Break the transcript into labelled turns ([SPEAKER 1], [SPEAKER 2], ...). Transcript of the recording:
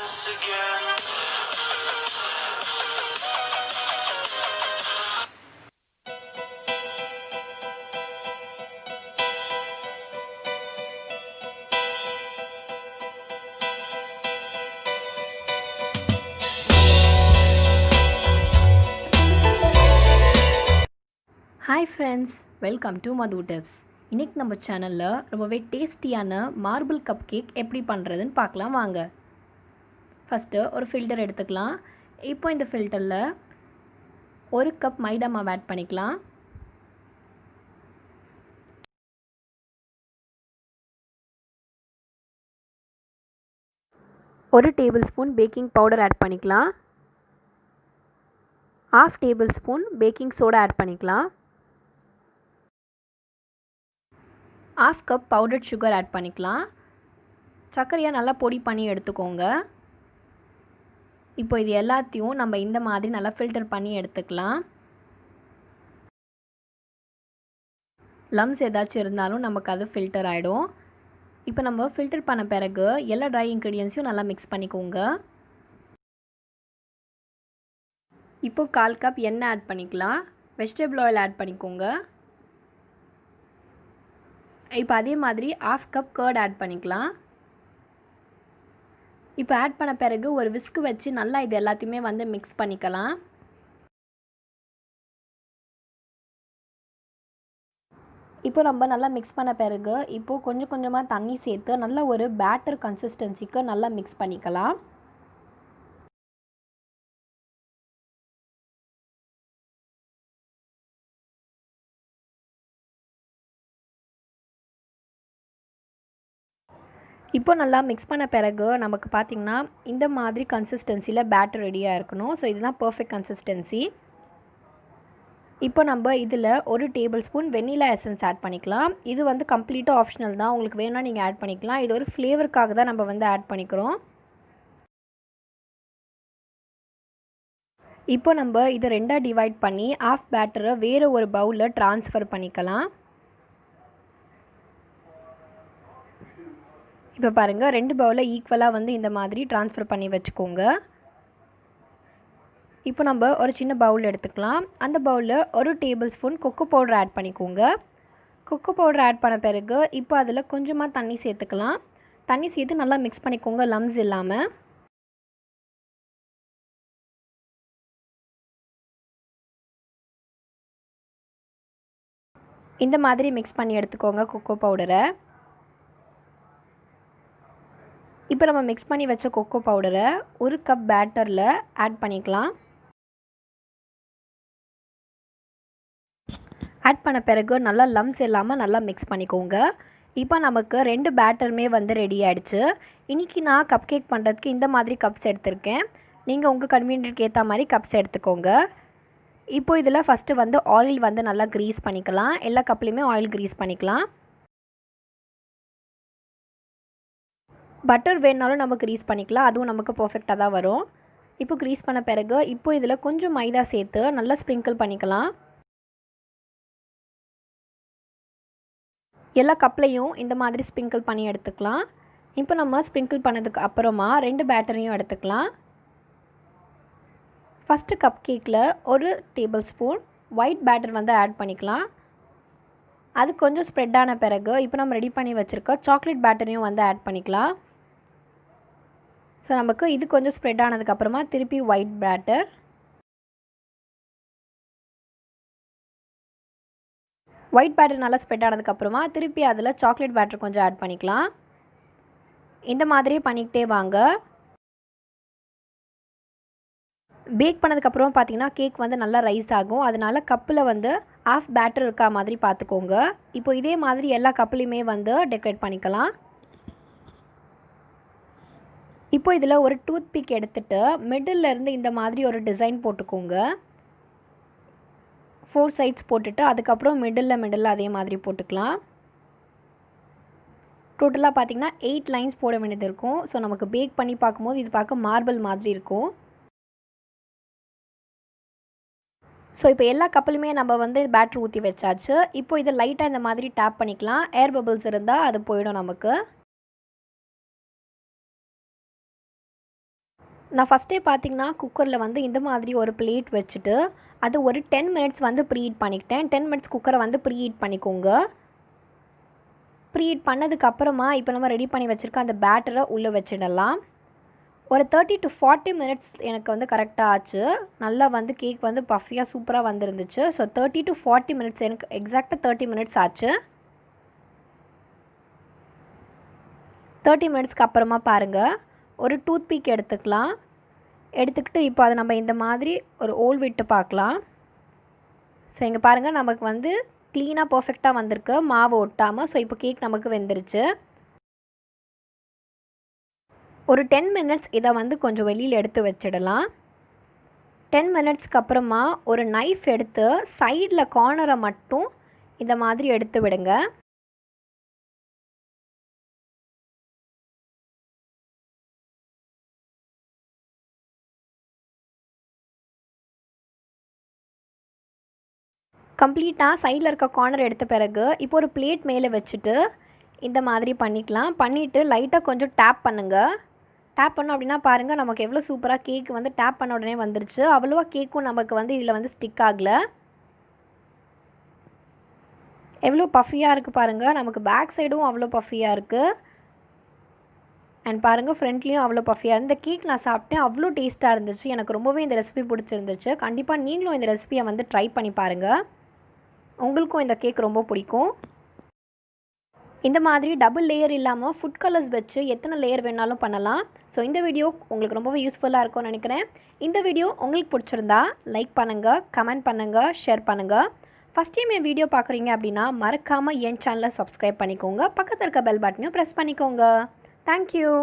[SPEAKER 1] Hi friends, welcome to Madhu Tips. இன்னைக்கு நம்ம சேனலில் ரொம்பவே டேஸ்டியான மார்பிள் கப் கேக் எப்படி பண்ணுறதுன்னு பார்க்கலாம் வாங்க. ஃபஸ்ட்டு ஒரு ஃபில்டர் எடுத்துக்கலாம். இப்போ இந்த ஃபில்டரில் ஒரு கப் மைதா மாவு ஆட் பண்ணிக்கலாம். ஒரு tablespoon baking powder add பண்ணிக்கலாம். 1/2 tablespoon baking soda add பண்ணிக்கலாம். 1/2 கப் பவுடர்ட் சுகர் ஆட் பண்ணிக்கலாம். சர்க்கரையை நல்லா பொடி பண்ணி எடுத்துக்கோங்க. இப்போ இது எல்லாத்தையும் நம்ம இந்த மாதிரி நல்லா ஃபில்டர் பண்ணி எடுத்துக்கலாம். லம்ஸ் ஏதாச்சும் இருந்தாலும் நமக்கு அது ஃபில்டர் ஆகிடும். இப்போ நம்ம ஃபில்டர் பண்ண பிறகு எல்லா ட்ரை இன்க்ரீடியன்ஸையும் நல்லா மிக்ஸ் பண்ணிக்கோங்க. இப்போ 1/4 கப் எண்ணெய் ஆட் பண்ணிக்கலாம். வெஜிடபிள் ஆயில் ஆட் பண்ணிக்கோங்க. இப்போ அதே மாதிரி 1/2 கப் கர்ட் ஆட் பண்ணிக்கலாம். இப்போ ஆட் பண்ண பிறகு ஒரு விஸ்க் வச்சு நல்லா இது எல்லாத்தையுமே வந்து மிக்ஸ் பண்ணிக்கலாம். இப்போ நம்ம நல்லா மிக்ஸ் பண்ண பிறகு இப்போது கொஞ்சம் கொஞ்சமாக தண்ணி சேர்த்து நல்ல ஒரு பேட்டர் கன்சிஸ்டன்சிக்கு நல்லா மிக்ஸ் பண்ணிக்கலாம். இப்போ நல்லா மிக்ஸ் பண்ண பிறகு நமக்கு பார்த்திங்கன்னா இந்த மாதிரி கன்சிஸ்டன்சியில் பேட்டர் ரெடியாக இருக்கணும். ஸோ இதுதான் பர்ஃபெக்ட் கன்சிஸ்டன்சி. இப்போ நம்ம இதில் ஒரு tablespoon vanilla essence add பண்ணிக்கலாம். இது வந்து கம்ப்ளீட்டாக ஆப்ஷனல் தான், உங்களுக்கு வேணால் நீங்கள் ஆட் பண்ணிக்கலாம். இது ஒரு ஃப்ளேவருக்காக தான் நம்ம வந்து ஆட் பண்ணிக்கிறோம். இப்போ நம்ம இதை ரெண்டாக டிவைட் பண்ணி ஆஃப் பேட்டரை வேறு ஒரு பவுலில் ட்ரான்ஸ்ஃபர் பண்ணிக்கலாம். இப்போ பாருங்கள், 2 பவுலை ஈக்குவலாக வந்து இந்த மாதிரி ட்ரான்ஸ்ஃபர் பண்ணி வச்சுக்கோங்க. இப்போ நம்ம ஒரு சின்ன பவுல் எடுத்துக்கலாம். அந்த பவுலில் ஒரு tablespoon cocoa powder add பண்ணிக்கோங்க. கொக்கோ பவுடர் ஆட் பண்ண பிறகு இப்போ அதில் கொஞ்சமாக தண்ணி சேர்த்துக்கலாம். தண்ணி சேர்த்து நல்லா மிக்ஸ் பண்ணிக்கோங்க, லம்ஸ் இல்லாமல். இந்த மாதிரி மிக்ஸ் பண்ணி எடுத்துக்கோங்க கொக்கோ பவுடரை. இப்போ நம்ம மிக்ஸ் பண்ணி வச்ச கொக்கோ பவுடரை ஒரு கப் பேட்டரில் ஆட் பண்ணிக்கலாம். ஆட் பண்ண பிறகு நல்லா லம்ஸ் இல்லாமல் நல்லா மிக்ஸ் பண்ணிக்கோங்க. இப்போ நமக்கு 2 பேட்டருமே வந்து ரெடி ஆகிடுச்சு. இன்றைக்கி நான் கப் கேக் பண்ணுறதுக்கு இந்த மாதிரி கப்ஸ் எடுத்திருக்கேன். நீங்கள் உங்கள் கன்வீனியன்ட்க்கு ஏற்ற மாதிரி கப்ஸ் எடுத்துக்கோங்க. இப்போ இதில் ஃபஸ்ட்டு வந்து ஆயில் வந்து நல்லா க்ரீஸ் பண்ணிக்கலாம். எல்லா கப்லேயுமே ஆயில் க்ரீஸ் பண்ணிக்கலாம். பட்டர் வேணுனாலும் நம்ம க்ரீஸ் பண்ணிக்கலாம், அதுவும் நமக்கு பர்ஃபெக்டாக தான் வரும். இப்போ க்ரீஸ் பண்ண பிறகு இப்போ இதில் கொஞ்சம் மைதா சேர்த்து நல்லா ஸ்ப்ரிங்கிள் பண்ணிக்கலாம். எல்லா கப்லையும் இந்த மாதிரி ஸ்ப்ரிங்கிள் பண்ணி எடுத்துக்கலாம். இப்போ நம்ம ஸ்ப்ரிங்கிள் பண்ணதுக்கு அப்புறமா 2 பேட்டரையும் எடுத்துக்கலாம். ஃபஸ்ட்டு கப் கேக்கில் ஒரு டேபிள் ஸ்பூன் ஒயிட் பேட்டர் வந்து ஆட் பண்ணிக்கலாம். அது கொஞ்சம் ஸ்ப்ரெட் ஆன பிறகு இப்போ நம்ம ரெடி பண்ணி வச்சுருக்க சாக்லேட் பேட்டரையும் வந்து ஆட் பண்ணிக்கலாம். ஸோ நமக்கு இது கொஞ்சம் ஸ்ப்ரெட் ஆனதுக்கப்புறமா திருப்பி ஒயிட் பேட்டர், நல்லா ஸ்ப்ரெட் ஆனதுக்கப்புறமா திருப்பி அதில் சாக்லேட் பேட்டர் கொஞ்சம் ஆட் பண்ணிக்கலாம். இந்த மாதிரியே பண்ணிக்கிட்டே வாங்க. பேக் பண்ணதுக்கப்புறம் பார்த்திங்கன்னா கேக் வந்து நல்லா ரைஸ் ஆகும். அதனால் கப்பில் வந்து ஆஃப் பேட்டர் இருக்கா மாதிரி பார்த்துக்கோங்க. இப்போ இதே மாதிரி எல்லா கப்லேயுமே வந்து டெக்கரேட் பண்ணிக்கலாம். இப்போ இதில் ஒரு டூத் பிக் எடுத்துகிட்டு மிடில் இருந்து இந்த மாதிரி ஒரு டிசைன் போட்டுக்கோங்க. 4 சைட்ஸ் போட்டுட்டு அதுக்கப்புறம் மிடில் அதே மாதிரி போட்டுக்கலாம். டோட்டலாக பார்த்திங்கன்னா 8 லைன்ஸ் போட வேண்டியது இருக்கும். ஸோ நமக்கு பேக் பண்ணி பார்க்கும்போது இது பார்க்க மார்பிள் மாதிரி இருக்கும். ஸோ இப்போ எல்லா கப்பலுமே நம்ம வந்து பேட்டர் ஊற்றி வச்சாச்சு. இப்போ இதை லைட்டாக இந்த மாதிரி டேப் பண்ணிக்கலாம். ஏர் பபிள்ஸ் இருந்தால் அது போயிடும் நமக்கு. நான் ஃபஸ்ட்டே பார்த்தீங்கன்னா குக்கரில் வந்து இந்த மாதிரி ஒரு பிளேட் வச்சுட்டு அது ஒரு 10 மினிட்ஸ் வந்து ப்ரீஹீட் பண்ணிக்கிட்டேன். 10 மினிட்ஸ் குக்கரை வந்து ப்ரீஹீட் பண்ணிக்கோங்க. ப்ரீஹீட் பண்ணதுக்கப்புறமா இப்போ நம்ம ரெடி பண்ணி வச்சுருக்க அந்த பேட்டரை உள்ளே வச்சிடலாம். ஒரு 30 to 40 மினிட்ஸ் எனக்கு வந்து கரெக்டாக ஆச்சு. நல்லா வந்து கேக் வந்து பஃபியாக சூப்பராக வந்துருந்துச்சு. ஸோ 30 to 40 மினிட்ஸ் எனக்கு எக்ஸாக்டாக 30 மினிட்ஸ் ஆச்சு. 30 மினிட்ஸ்க்கு அப்புறமா பாருங்கள், ஒரு டூத் பீக் எடுத்துக்கலாம். எடுத்துக்கிட்டு இப்போ அதை நம்ம இந்த மாதிரி ஒரு ஹோல் விட்டு பார்க்கலாம். ஸோ இங்கே பாருங்கள், நமக்கு வந்து க்ளீனாக பர்ஃபெக்டாக வந்திருக்கு, மாவு ஒட்டாமல். ஸோ இப்போ கேக் நமக்கு வெந்துருச்சு. ஒரு 10 மினிட்ஸ் இதை வந்து கொஞ்சம் வெளியில் எடுத்து வச்சிடலாம். 10 மினிட்ஸ்க்கு அப்புறமா ஒரு நைஃப் எடுத்து சைடில் கார்னரை மட்டும் இந்த மாதிரி எடுத்து விடுங்க. கம்ப்ளீட்டாக சைடில் இருக்க கார்னர் எடுத்த பிறகு இப்போ ஒரு பிளேட் மேலே வச்சுட்டு இந்த மாதிரி பண்ணிக்கலாம். பண்ணிவிட்டு லைட்டாக கொஞ்சம் டேப் பண்ணுங்கள். டேப் பண்ணோம் அப்படின்னா பாருங்கள், நமக்கு எவ்வளோ சூப்பராக கேக் வந்து டேப் பண்ண உடனே வந்துருச்சு. அவ்வளோவா கேக்கும் நமக்கு வந்து இதில் வந்து ஸ்டிக் ஆகலை. எவ்வளோ பஃபியாக இருக்குது பாருங்கள். நமக்கு பேக் சைடும் அவ்வளோ பஃபியாக இருக்குது. அண்ட் பாருங்கள், ஃப்ரண்ட்லேயும் அவ்வளோ பஃபியாக இந்த கேக் நான் சாப்பிட்டேன். அவ்வளோ டேஸ்ட்டாக இருந்துச்சு. எனக்கு ரொம்பவே இந்த ரெசிபி பிடிச்சிருந்துச்சு. கண்டிப்பாக நீங்களும் இந்த ரெசிபியை வந்து ட்ரை பண்ணி பாருங்கள். உங்களுக்கும் இந்த கேக் ரொம்ப பிடிக்கும். இந்த மாதிரி டபுள் லேயர் இல்லாமல் ஃபுட் கலர்ஸ் வச்சு எத்தனை லேயர் வேணாலும் பண்ணலாம். ஸோ இந்த வீடியோ உங்களுக்கு ரொம்பவே யூஸ்ஃபுல்லாக இருக்கும்னு நினைக்கிறேன். இந்த வீடியோ உங்களுக்கு பிடிச்சிருந்தா லைக் பண்ணுங்கள், கமெண்ட் பண்ணுங்கள், ஷேர் பண்ணுங்கள். ஃபஸ்ட் டைம் என் வீடியோ பார்க்குறீங்க அப்படின்னா மறக்காமல் என் சேனலை சப்ஸ்கிரைப் பண்ணிக்கோங்க. பக்கத்தில் இருக்க பெல் பட்டனையும் ப்ரெஸ் பண்ணிக்கோங்க. தேங்க்யூ.